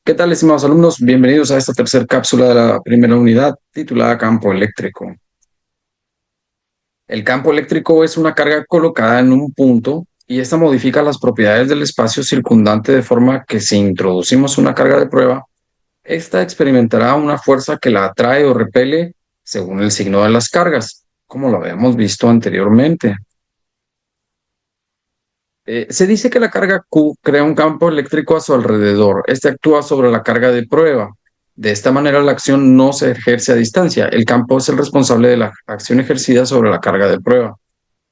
¿Qué tal, estimados alumnos? Bienvenidos a esta tercera cápsula de la primera unidad titulada Campo eléctrico. El campo eléctrico es una carga colocada en un punto y esta modifica las propiedades del espacio circundante de forma que si introducimos una carga de prueba, esta experimentará una fuerza que la atrae o repele según el signo de las cargas, como lo habíamos visto anteriormente. Se dice que la carga Q crea un campo eléctrico a su alrededor. Este actúa sobre la carga de prueba. De esta manera, la acción no se ejerce a distancia. El campo es el responsable de la acción ejercida sobre la carga de prueba.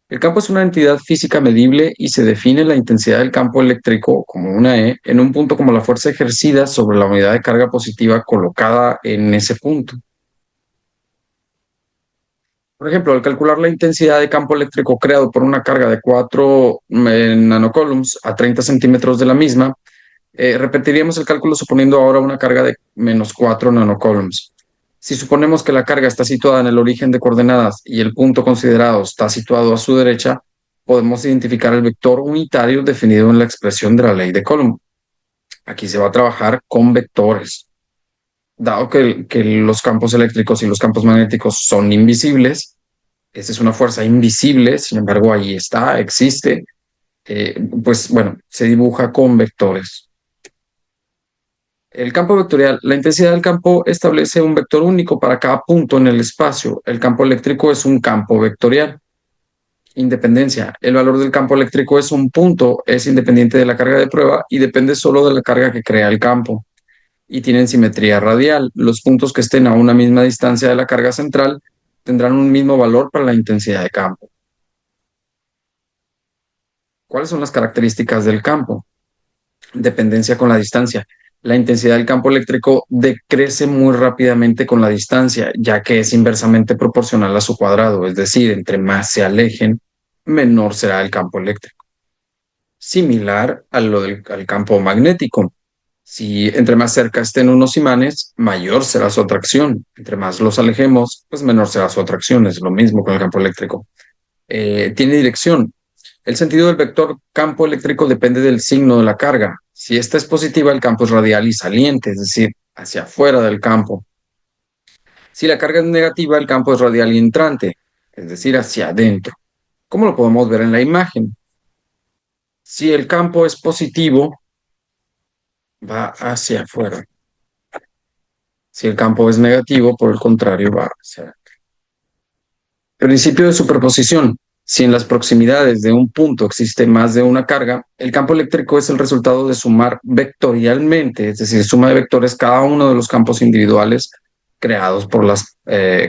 El campo es una entidad física medible y se define la intensidad del campo eléctrico como una E en un punto como la fuerza ejercida sobre la unidad de carga positiva colocada en ese punto. Por ejemplo, al calcular la intensidad de campo eléctrico creado por una carga de 4 nanocoulombs a 30 centímetros de la misma, repetiríamos el cálculo suponiendo ahora una carga de menos 4 nanocoulombs. Si suponemos que la carga está situada en el origen de coordenadas y el punto considerado está situado a su derecha, podemos identificar el vector unitario definido en la expresión de la ley de Coulomb. Aquí se va a trabajar con vectores. Dado que los campos eléctricos y los campos magnéticos son invisibles, esta es una fuerza invisible, sin embargo ahí está, existe, pues bueno, se dibuja con vectores. El campo vectorial. La intensidad del campo establece un vector único para cada punto en el espacio. El campo eléctrico es un campo vectorial. Independencia. El valor del campo eléctrico es un punto, es independiente de la carga de prueba y depende solo de la carga que crea el campo. Y tienen simetría radial. Los puntos que estén a una misma distancia de la carga central tendrán un mismo valor para la intensidad de campo. ¿Cuáles son las características del campo? Dependencia con la distancia. La intensidad del campo eléctrico decrece muy rápidamente con la distancia, ya que es inversamente proporcional a su cuadrado, es decir, entre más se alejen, menor será el campo eléctrico. Similar a lo al campo magnético. Si entre más cerca estén unos imanes, mayor será su atracción. Entre más los alejemos, pues menor será su atracción. Es lo mismo con el campo eléctrico. Tiene dirección. El sentido del vector campo eléctrico depende del signo de la carga. Si esta es positiva, el campo es radial y saliente, es decir, hacia afuera del campo. Si la carga es negativa, el campo es radial y entrante, es decir, hacia adentro. ¿Cómo lo podemos ver en la imagen? Si el campo es positivo, va hacia afuera. Si el campo es negativo, por el contrario, va hacia adentro. Principio de superposición. Si en las proximidades de un punto existe más de una carga, el campo eléctrico es el resultado de sumar vectorialmente, es decir, suma de vectores cada uno de los campos individuales creados por las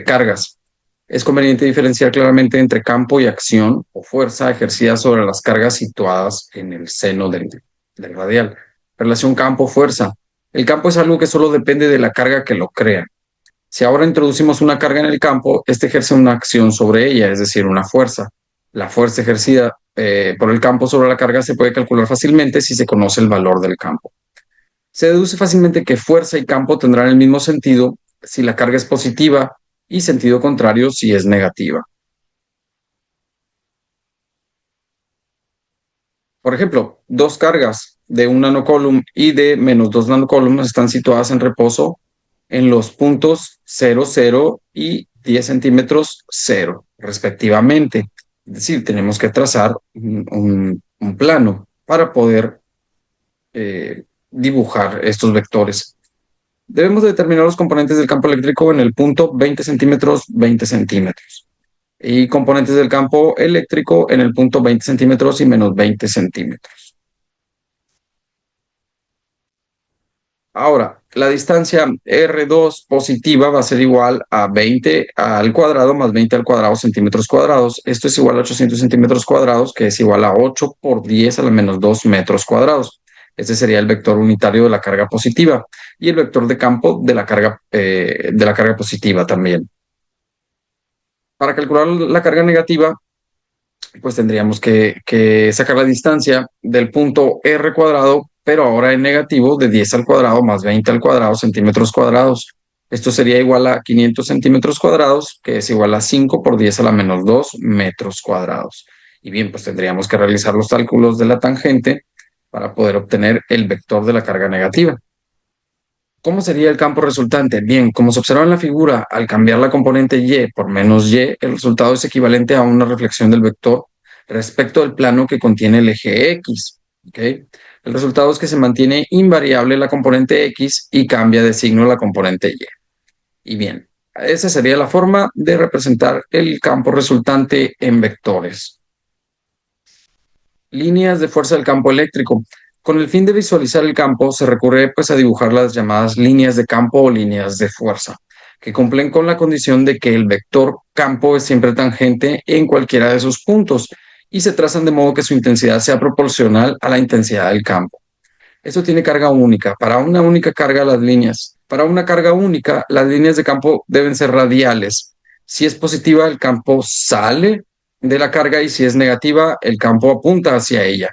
cargas. Es conveniente diferenciar claramente entre campo y acción o fuerza ejercida sobre las cargas situadas en el seno del radial. Relación campo-fuerza. El campo es algo que solo depende de la carga que lo crea. Si ahora introducimos una carga en el campo, este ejerce una acción sobre ella, es decir, una fuerza. La fuerza ejercida por el campo sobre la carga se puede calcular fácilmente si se conoce el valor del campo. Se deduce fácilmente que fuerza y campo tendrán el mismo sentido si la carga es positiva y sentido contrario si es negativa. Por ejemplo, dos cargas de un nanocoulomb y de menos 2 nanocoulombs están situadas en reposo en los puntos 0, 0 y 10 centímetros 0, respectivamente. Es decir, tenemos que trazar un plano para poder dibujar estos vectores. Debemos determinar los componentes del campo eléctrico en el punto 20 centímetros, 20 centímetros. Y componentes del campo eléctrico en el punto 20 centímetros y menos 20 centímetros. Ahora, la distancia R2 positiva va a ser igual a 20 al cuadrado más 20 al cuadrado centímetros cuadrados. Esto es igual a 800 centímetros cuadrados, que es igual a 8 por 10 a la menos 2 metros cuadrados. Este sería el vector unitario de la carga positiva y el vector de campo de la carga positiva también. Para calcular la carga negativa, pues tendríamos que sacar la distancia del punto R cuadrado, pero ahora en negativo, de 10 al cuadrado más 20 al cuadrado centímetros cuadrados. Esto sería igual a 500 centímetros cuadrados, que es igual a 5 por 10 a la menos 2 metros cuadrados. Y bien, pues tendríamos que realizar los cálculos de la tangente para poder obtener el vector de la carga negativa. ¿Cómo sería el campo resultante? Bien, como se observa en la figura, al cambiar la componente y por menos y, el resultado es equivalente a una reflexión del vector respecto al plano que contiene el eje X. ¿Ok? El resultado es que se mantiene invariable la componente X y cambia de signo la componente Y. Y bien, esa sería la forma de representar el campo resultante en vectores. Líneas de fuerza del campo eléctrico. Con el fin de visualizar el campo, se recurre pues, a dibujar las llamadas líneas de campo o líneas de fuerza, que cumplen con la condición de que el vector campo es siempre tangente en cualquiera de sus puntos y se trazan de modo que su intensidad sea proporcional a la intensidad del campo. Esto tiene carga única. Para una única carga, las líneas. Para una carga única, las líneas de campo deben ser radiales. Si es positiva, el campo sale de la carga y si es negativa, el campo apunta hacia ella.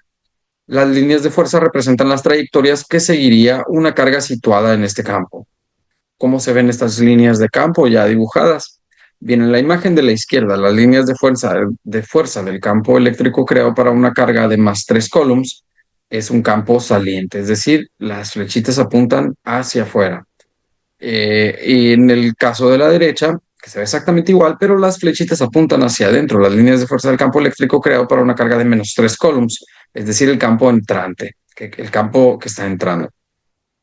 Las líneas de fuerza representan las trayectorias que seguiría una carga situada en este campo. ¿Cómo se ven estas líneas de campo ya dibujadas? Bien, en la imagen de la izquierda, las líneas de fuerza del campo eléctrico creado para una carga de más 3 coulombs es un campo saliente, es decir, las flechitas apuntan hacia afuera. Y en el caso de la derecha, que se ve exactamente igual, pero las flechitas apuntan hacia adentro, las líneas de fuerza del campo eléctrico creado para una carga de menos 3 coulombs, es decir, el campo entrante, el campo que está entrando.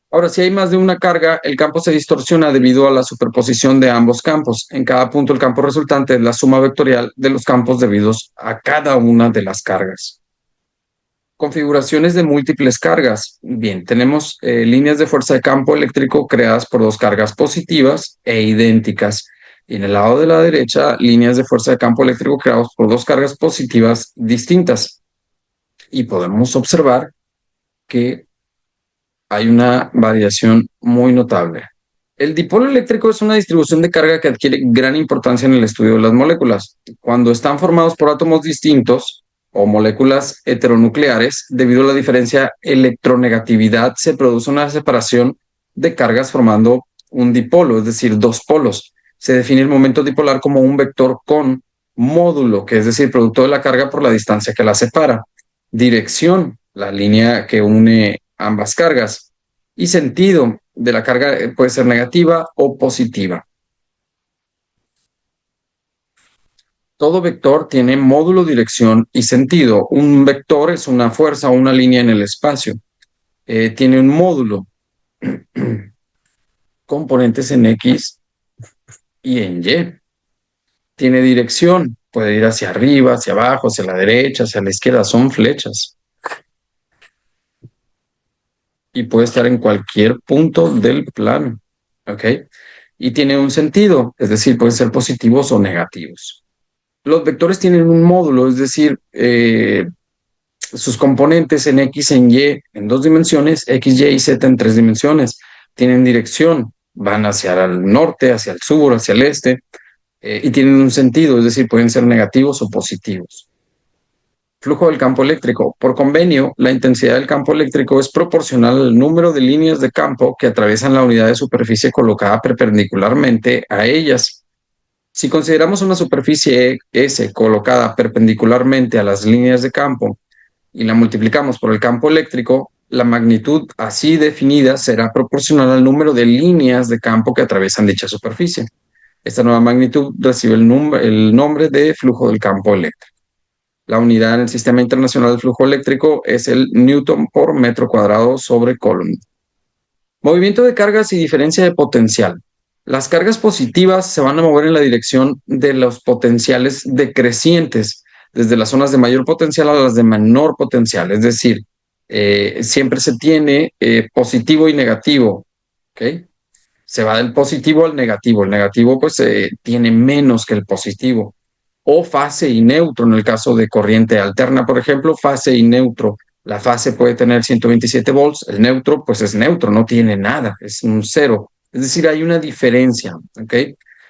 Ahora, si hay más de una carga, el campo se distorsiona debido a la superposición de ambos campos. En cada punto, el campo resultante es la suma vectorial de los campos debidos a cada una de las cargas. Configuraciones de múltiples cargas. Bien, tenemos líneas de fuerza de campo eléctrico creadas por dos cargas positivas e idénticas. Y en el lado de la derecha, líneas de fuerza de campo eléctrico creadas por dos cargas positivas distintas. Y podemos observar que hay una variación muy notable. El dipolo eléctrico es una distribución de carga que adquiere gran importancia en el estudio de las moléculas. Cuando están formados por átomos distintos o moléculas heteronucleares, debido a la diferencia electronegatividad, se produce una separación de cargas formando un dipolo, es decir, dos polos. Se define el momento dipolar como un vector con módulo, que es decir, producto de la carga por la distancia que la separa. Dirección, la línea que une ambas cargas. Y sentido de la carga puede ser negativa o positiva. Todo vector tiene módulo, dirección y sentido. Un vector es una fuerza o una línea en el espacio. Tiene un módulo, componentes en X y en Y. Tiene dirección, puede ir hacia arriba, hacia abajo, hacia la derecha, hacia la izquierda. Son flechas. Y puede estar en cualquier punto del plano. ¿Ok? Y tiene un sentido, es decir, pueden ser positivos o negativos. Los vectores tienen un módulo, es decir, sus componentes en X, en Y, en dos dimensiones, X, Y y Z en tres dimensiones. Tienen dirección, van hacia el norte, hacia el sur, hacia el este, y tienen un sentido, es decir, pueden ser negativos o positivos. Flujo del campo eléctrico. Por convenio, la intensidad del campo eléctrico es proporcional al número de líneas de campo que atraviesan la unidad de superficie colocada perpendicularmente a ellas. Si consideramos una superficie S colocada perpendicularmente a las líneas de campo y la multiplicamos por el campo eléctrico, la magnitud así definida será proporcional al número de líneas de campo que atraviesan dicha superficie. Esta nueva magnitud recibe el nombre de flujo del campo eléctrico. La unidad en el Sistema Internacional de Flujo Eléctrico es el Newton por metro cuadrado sobre Coulomb. Movimiento de cargas y diferencia de potencial. Las cargas positivas se van a mover en la dirección de los potenciales decrecientes, desde las zonas de mayor potencial a las de menor potencial. Es decir, siempre se tiene positivo y negativo. ¿Okay? Se va del positivo al negativo. El negativo pues tiene menos que el positivo. O fase y neutro, en el caso de corriente alterna, por ejemplo, fase y neutro. La fase puede tener 127 volts, el neutro pues es neutro, no tiene nada, es un cero. Es decir, hay una diferencia, ¿ok?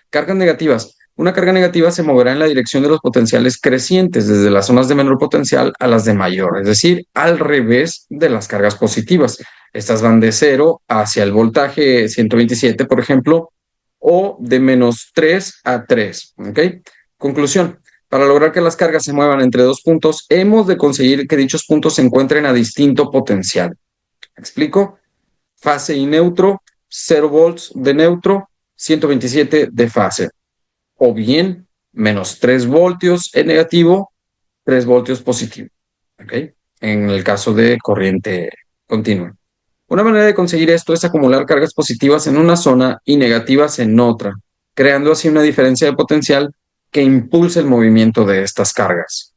Cargas negativas. Una carga negativa se moverá en la dirección de los potenciales crecientes, desde las zonas de menor potencial a las de mayor, es decir, al revés de las cargas positivas. Estas van de 0 hacia el voltaje 127, por ejemplo, o de menos 3 a 3, ¿ok? Conclusión. Para lograr que las cargas se muevan entre dos puntos, hemos de conseguir que dichos puntos se encuentren a distinto potencial. ¿Me explico? Fase y neutro 0 volts de neutro, 127 de fase. O bien, menos 3 voltios en negativo, 3 voltios positivo. ¿Ok? En el caso de corriente continua. Una manera de conseguir esto es acumular cargas positivas en una zona y negativas en otra, creando así una diferencia de potencial que impulsa el movimiento de estas cargas.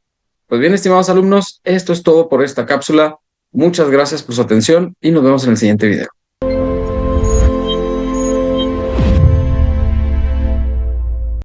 Pues bien, estimados alumnos, esto es todo por esta cápsula. Muchas gracias por su atención y nos vemos en el siguiente video.